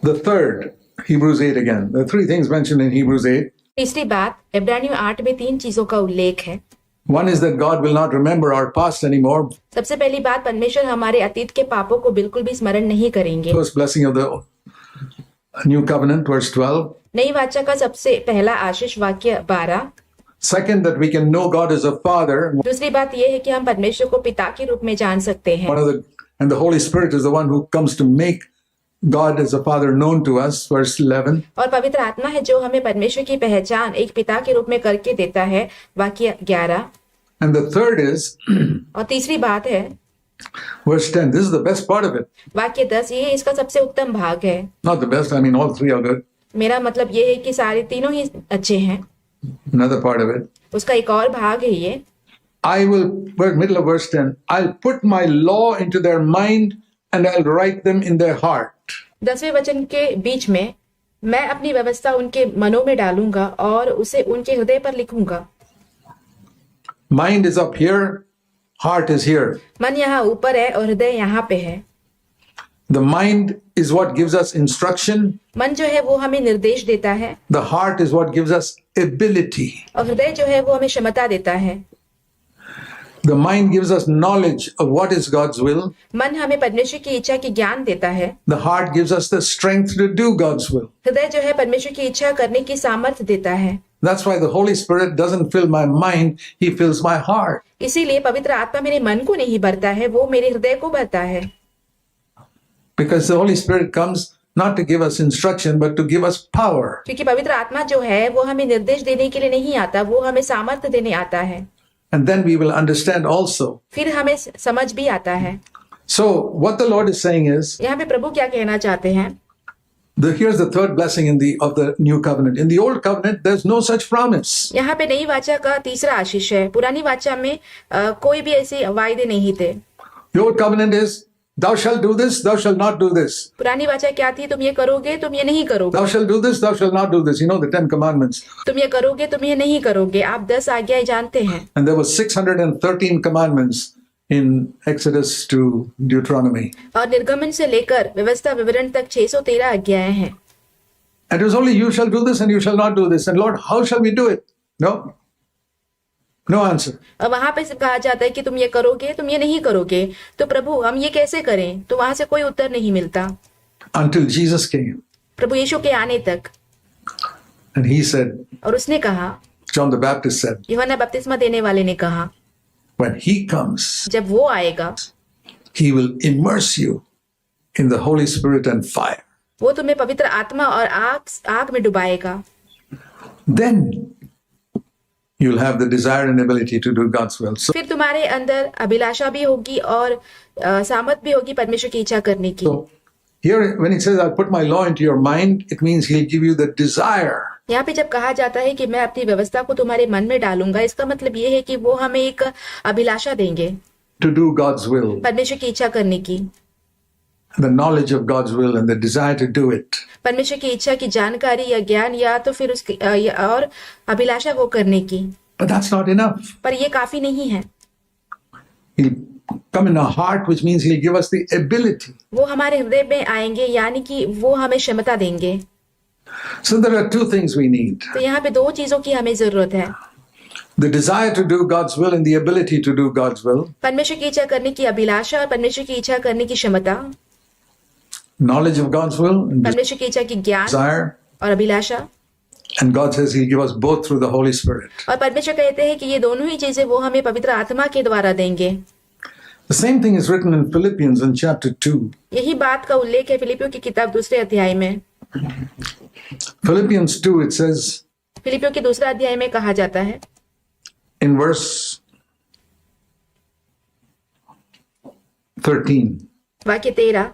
The third, Hebrews 8 again. There are three things mentioned in Hebrews 8. तीसरी बात, इब्रानियों 8 में 3 चीजों का उल्लेख है। One is that God will not remember our past anymore. सबसे पहली बात, परमेश्वर हमारे अतीत के पापों को बिल्कुल भी स्मरण नहीं करेंगे। First blessing of the new covenant, verse 12. नई वाचा का सबसे पहला आशीष वाक्य 12। Second, that we can know God as a father. दूसरी बात यह है कि हम परमेश्वर को पिता के रूप में जान सकते हैं। And the Holy Spirit is the one who comes to make God as a father known to us, verse 11. और पवित्र आत्मा है जो हमें परमेश्वर की पहचान एक पिता के रूप में करके देता है, वाक्य 11। And the third is और तीसरी बात है verse 10. This is the best part of it. वाक्य 10, ये इसका सबसे उत्तम भाग है। Not the best, I mean all three are good. मेरा मतलब ये है कि सारे तीनों ही अच्छे हैं। Another part of it. उसका एक और भाग है ये, I will, middle of verse 10, I'll put my law into their mind and I'll write them in their heart. 10वें वचन के बीच में, मैं अपनी व्यवस्था उनके मनों में डालूंगा और उसे उनके हृदय पर लिखूंगा। Mind is up here, heart is here. मन यहाँ ऊपर है और हृदय यहाँ पे है। The mind is what gives us instruction. मन जो है वो हमें निर्देश देता है। The heart is what gives us ability. और हृदय जो है वो हमें क्षमता देता है। The mind gives us knowledge of what is God's will. मन हमें परमेश्वर की इच्छा की ज्ञान देता है। The heart gives us the strength to do God's will. हृदय जो है परमेश्वर की इच्छा करने की सामर्थ्य देता है। That's why the Holy Spirit doesn't fill my mind, He fills my heart. इसीलिए पवित्र आत्मा मेरे मन को नहीं भरता है, वो मेरे हृदय को भरता है। Because the Holy Spirit comes not to give us instruction, but to give us power. क्योंकि पवित्र आत्मा जो है वो हमें निर्देश देने के लिए नहीं आता, वो हमें सामर्थ्य देने आता है। And then we will understand also. फिर हमें समझ भी आता है। So what the Lord is saying is, यहाँ पे प्रभु क्या कहना चाहते हैं? here's the third blessing of the new covenant. In the old covenant, there's no such promise. यहाँ पे नई वाचा का तीसरा आशीष है। पुरानी वाचा में कोई भी ऐसे वायदे नहीं थे। The old covenant is, thou shalt do this, thou shalt not do this. पुरानी वाचा क्या थी? तुम ये करोगे, तुम ये नहीं करोगे। Thou shalt do this, thou shalt not do this. You know the 10 commandments. तुम ये करोगे, तुम ये नहीं करोगे। आप 10 आज्ञाएं जानते हैं। And there were 613 commandments in Exodus to Deuteronomy. और निर्गमन से लेकर व्यवस्था विवरण तक 613 आज्ञाएं हैं। And it was only you shall do this and you shall not do this. And Lord, how shall we do it? No answer. और वहां पे सिर्फ कहा जाता है कि तुम ये करोगे, तुम ये नहीं करोगे। तो प्रभु हम ये कैसे करें? तो वहां से कोई उत्तर नहीं मिलता। Until Jesus came. प्रभु यीशु के आने तक। And he said, और उसने कहा, John the Baptist said, यूहन्ना बपतिस्मा देने वाले ने कहा, when he comes, जब वो आएगा, he will immerse you in the Holy Spirit and fire. वो तुम्हें पवित्र आत्मा और आग में डुबाएगा। Then you'll have the desire and ability to do God's will. So, फिर तुम्हारे अंदर अभिलाषा भी होगी और सामर्थ भी होगी परमेश्वर की इच्छा करने की। so here when he says, I'll put my law into your mind, it means he'll give you the desire. यहाँ पे जब कहा जाता है कि मैं अपनी व्यवस्था को तुम्हारे मन में डालूंगा, इसका मतलब ये है कि वो हमें एक अभिलाषा देंगे To do God's will. परमेश्वर की इच्छा करने की। The knowledge of God's will and the desire to do it. परमेश्वर की इच्छा की जानकारी या ज्ञान या तो फिर उसकी और अभिलाषा को करने की। But that's not enough. पर ये काफी नहीं है। He'll come in our heart, which means he'll give us the ability. वो हमारे हृदय में आएंगे, यानी कि वो हमें क्षमता देंगे। So there are two things we need. तो यहाँ पे 2 चीजों की हमें जरूरत है। The desire to do God's will and the ability to do God's will. परमेश्वर की इच्छा करने की अभिलाषा और परमेश्वर की इच्छा करने की क्षमता। Knowledge of God's will and परमेश्वर की इच्छा की ज्ञान desire. और अभिलाषा। And God says he'll give us both through the Holy Spirit. और परमेश्वर कहते हैं कि ये दोनों ही चीजें वो हमें पवित्र आत्मा के द्वारा देंगे। The same thing is written in Philippians in chapter 2. यही बात का उल्लेख है फिलिपियों की किताब 2 अध्याय में। Philippians 2, it says फिलिपियों के 2 अध्याय में कहा जाता है in verse 13. वाक्य 13,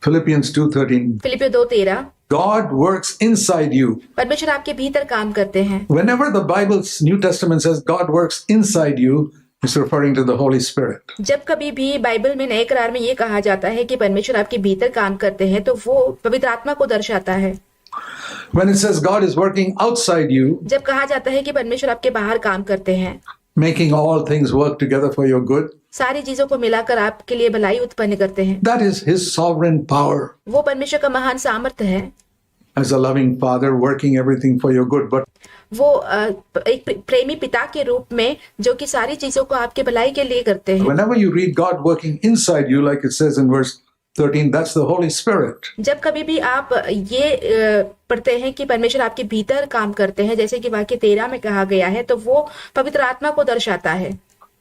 Philippians 2:13. फिलिपियों 2:13, God works inside you. परमेश्वर आपके भीतर काम करते हैं। Whenever the Bible's New Testament says God works inside you, it's referring to the Holy Spirit. जब कभी भी बाइबल में नए करार में ये कहा जाता है कि परमेश्वर आपके भीतर काम करते हैं, तो वो पवित्र आत्मा को दर्शाता है। When it says God is working outside you, जब कहा जाता है कि परमेश्वर आपके बाहर काम करते हैं, making all things work together for your good. सारी चीजों को मिलाकर आपके लिए भलाई उत्पन्न करते हैं। That is His sovereign power वो परमेश्वर का महान सामर्थ्य है, as a loving Father working everything for your good. But वो एक प्रेमी पिता के रूप में जो कि सारी चीजों को आपके भलाई के लिए करते हैं। whenever you read God working inside you, like it says in verse 13, that's the Holy Spirit. जब कभी भी आप ये पढ़ते हैं कि परमेश्वर आपके भीतर काम करते हैं, जैसे कि वाक्य 13 में कहा गया है, तो वो पवित्र आत्मा को दर्शाता है।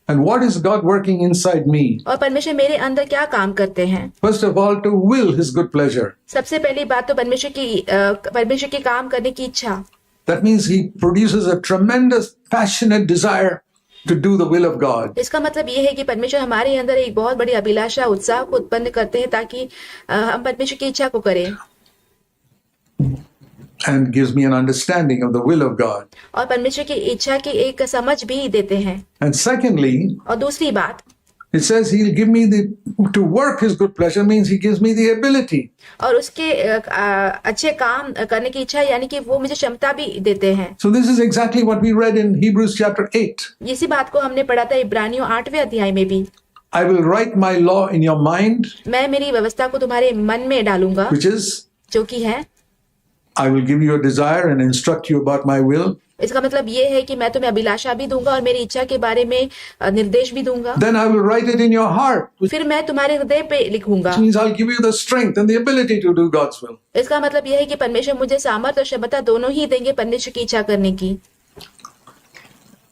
And what is God working inside me? और परमेश्वर मेरे अंदर क्या काम करते हैं? First of all, to will His good pleasure. सबसे पहली बात तो परमेश्वर की काम करने की इच्छा। That means He produces a tremendous passionate desire to do the will of God. इसका मतलब ये है कि परमेश्वर हमारे अंदर एक बहुत बड़ी अभिलाषा, उत्साह को उत्पन्न करते हैं ताकि हम परमेश्वर की इच्छा को करें। And gives me an understanding of the will of God. और परमेश्वर की इच्छा की एक समझ भी देते हैं। And secondly, और दूसरी बात, it says He'll give me to work His good pleasure means He gives me the ability. और उसके अच्छे काम करने की इच्छा यानी कि वो मुझे क्षमता भी देते हैं। So this is exactly what we read in Hebrews chapter 8. इसी बात को हमने पढ़ा था इब्रानियों 8वें अध्याय में भी। I will write my law in your mind, मैं मेरी व्यवस्था को तुम्हारे मन में डालूंगा, which is जो कि है, I will give you a desire and instruct you about my will. इसका मतलब ये है कि मैं तुम्हें अभिलाषा भी दूंगा और मेरी इच्छा के बारे में निर्देश भी दूंगा। Then I will write it in your heart, which फिर मैं तुम्हारे हृदय पे लिखूंगा। means I'll give you the strength and the ability to do God's will. इसका मतलब यह है कि परमेश्वर मुझे सामर्थ्य और क्षमता दोनों ही देंगे परमेश्वर की इच्छा करने की।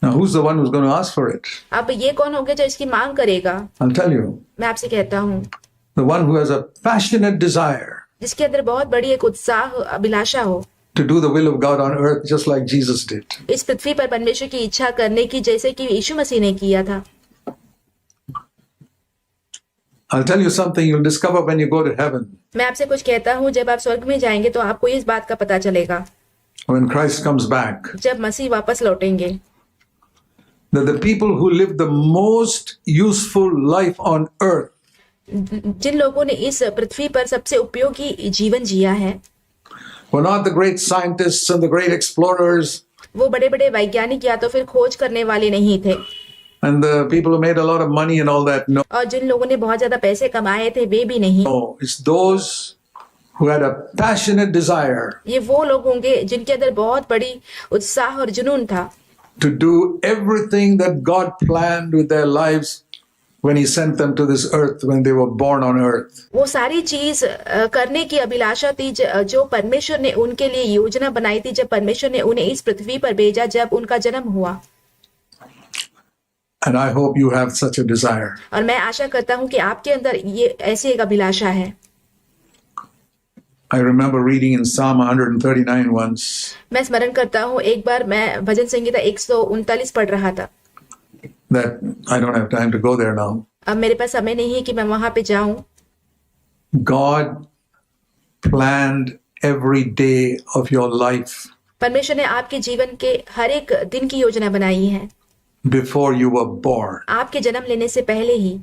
Now, who's the one who's going to ask for it? अब ये कौन होगा जो इसकी मांग करेगा? I'll tell you. मैं आपसे कहता हूँ, The one who has a passionate desire जिसके अंदर बहुत बड़ी एक उत्साह, अभिलाषा हो to do the will of God on earth, just like Jesus did. इस पृथ्वी पर परमेश्वर की इच्छा करने की, जैसे कि यीशु मसीह ने किया था। I'll tell you something you'll discover when you go to heaven. मैं आपसे कुछ कहता हूँ, जब आप स्वर्ग में जाएंगे तो आपको इस बात का पता चलेगा, When Christ comes back, जब मसीह वापस लौटेंगे, that the people who live the most useful life on earth जिन लोगों ने इस पृथ्वी पर सबसे उपयोगी जीवन जिया है, were not the great scientists and the great explorers वो बड़े बड़े वैज्ञानिक या तो फिर खोज करने वाले नहीं थे, and the people who made a lot of money and all that. No, और जिन लोगों ने बहुत ज्यादा पैसे कमाए थे वे भी नहीं। it's those who had a passionate desire ये वो लोग होंगे जिनके अंदर बहुत बड़ी उत्साह और जुनून था to do everything that God planned with their lives when He sent them to this earth, when they were born on earth. वो सारी चीज करने की अभिलाषा थी जो परमेश्वर ने उनके लिए योजना बनाई थी जब परमेश्वर ने उन्हें इस पृथ्वी पर भेजा, जब उनका जन्म हुआ। And I hope you have such a desire. और मैं आशा करता हूँ कि आपके अंदर ये ऐसी एक अभिलाषा है। I remember reading in Psalm 139 once मैं स्मरण करता हूँ, एक बार मैं भजन संहिता 139 पढ़ रहा था। that I don't have time to go there now. अब मेरे पास समय नहीं है कि मैं वहां पे जाऊं। God planned every day of your life परमेश्वर ने आपके जीवन के हर एक दिन की योजना बनाई है before you were born. आपके जन्म लेने से पहले ही।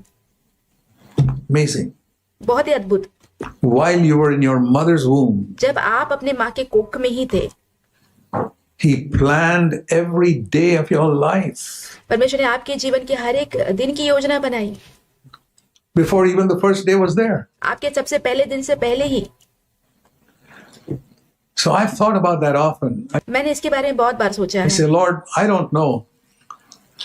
Amazing. बहुत ही अद्भुत। While you were in your mother's womb, जब आप अपने माँ के कोख में ही थे, He planned every day of your life परमेश्वर ने आपके जीवन के हर एक दिन की योजना बनाई before even the first day was there. आपके सबसे पहले दिन से पहले ही। So I've thought about that often. मैंने इसके बारे में बहुत बार सोचा I है। say, Lord, I don't know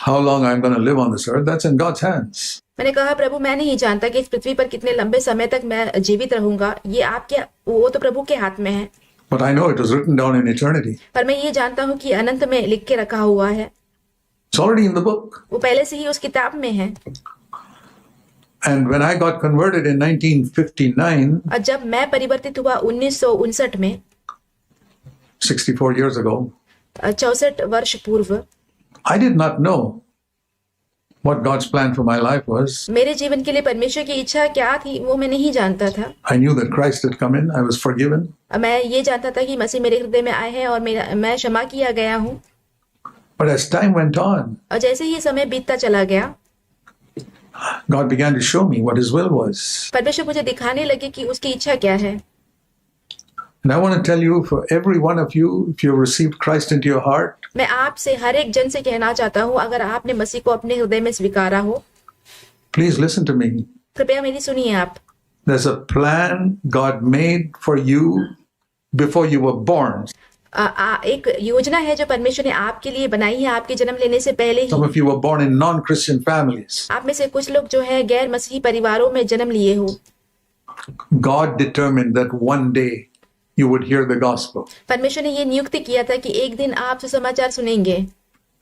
how long I'm going to live on this earth. That's in God's hands. मैंने कहा, प्रभु मैं नहीं जानता कि इस पृथ्वी पर कितने लंबे समय तक मैं जीवित रहूंगा, ये आपके, वो तो प्रभु के हाथ में है। But I know it was written down in eternity. पर मैं ये जानता हूँ कि अनंत में लिख के रखा हुआ है, It's already in the book. वो पहले से ही उस किताब में है। And when I got converted in 1959, और जब मैं परिवर्तित हुआ 1959 में, 64 years ago, 64 वर्ष पूर्व, I did not know what God's plan for my life was. मेरे जीवन के लिए परमेश्वर की इच्छा क्या थी वो मैं नहीं जानता था। I knew that Christ had come in. I was forgiven. मैं ये जानता था कि मसीह मेरे हृदय में आए हैं और मैं क्षमा किया गया हूँ। But as time went on, और जैसे ही समय बीतता चला गया, God began to show me what His will was. परमेश्वर मुझे दिखाने लगे कि उसकी इच्छा क्या है। And I want to tell you, for every one of you, if you have received Christ into your heart, मैं आपसे हर एक जन से कहना चाहता हूँ, अगर आपने मसीह को अपने हृदय में स्वीकारा हो, please listen to me. कृपया मेरी सुनिए आप। There's a plan God made for you before you were born. एक योजना है जो परमेश्वर ने आपके लिए बनाई है आपके जन्म लेने से पहले Some he. of you were born in non-Christian families. आप में से कुछ लोग जो है गैर मसीही परिवारों में जन्म लिए हो। God determined that one day you would hear the gospel परमेश्वर ने ये नियुक्त किया था कि एक दिन आप सुसमाचार सुनेंगे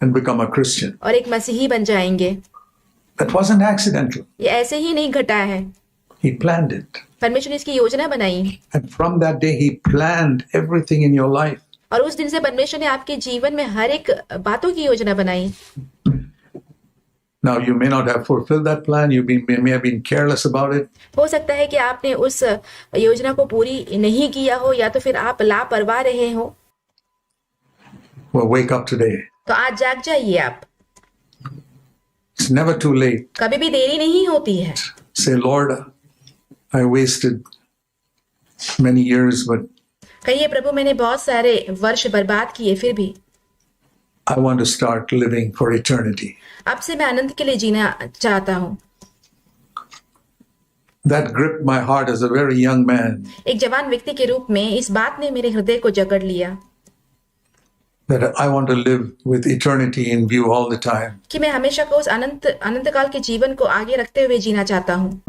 and become a Christian. और एक मसीही बन जाएंगे। That wasn't accidental. ये ऐसे ही नहीं घटा है, He planned it. परमेश्वर ने इसकी योजना बनाई And from that day, He planned everything in your life. और उस दिन से परमेश्वर ने आपके जीवन में हर एक बातों की योजना बनाई। Now, you may not have fulfilled that plan. You may have been careless about it. हो सकता है कि आपने उस योजना को पूरी नहीं किया हो या तो फिर आप लापरवाह रहे हो। Well, wake up today. तो आज जाग जाइए आप, It's never too late. कभी भी देरी नहीं होती है। Say, Lord, I wasted many years, but कहिए, प्रभु मैंने बहुत सारे वर्ष बर्बाद किए, फिर भी I want to start living for eternity. अब से मैं अनंत के लिए जीना चाहता हूँ। That gripped my heart as a very young man, एक जवान व्यक्ति के रूप में इस बात ने मेरे हृदय को जकड़ लिया that I want to live with eternity in view all the time. कि मैं हमेशा को उस अनंत काल के जीवन को आगे रखते हुए जीना चाहता हूँ।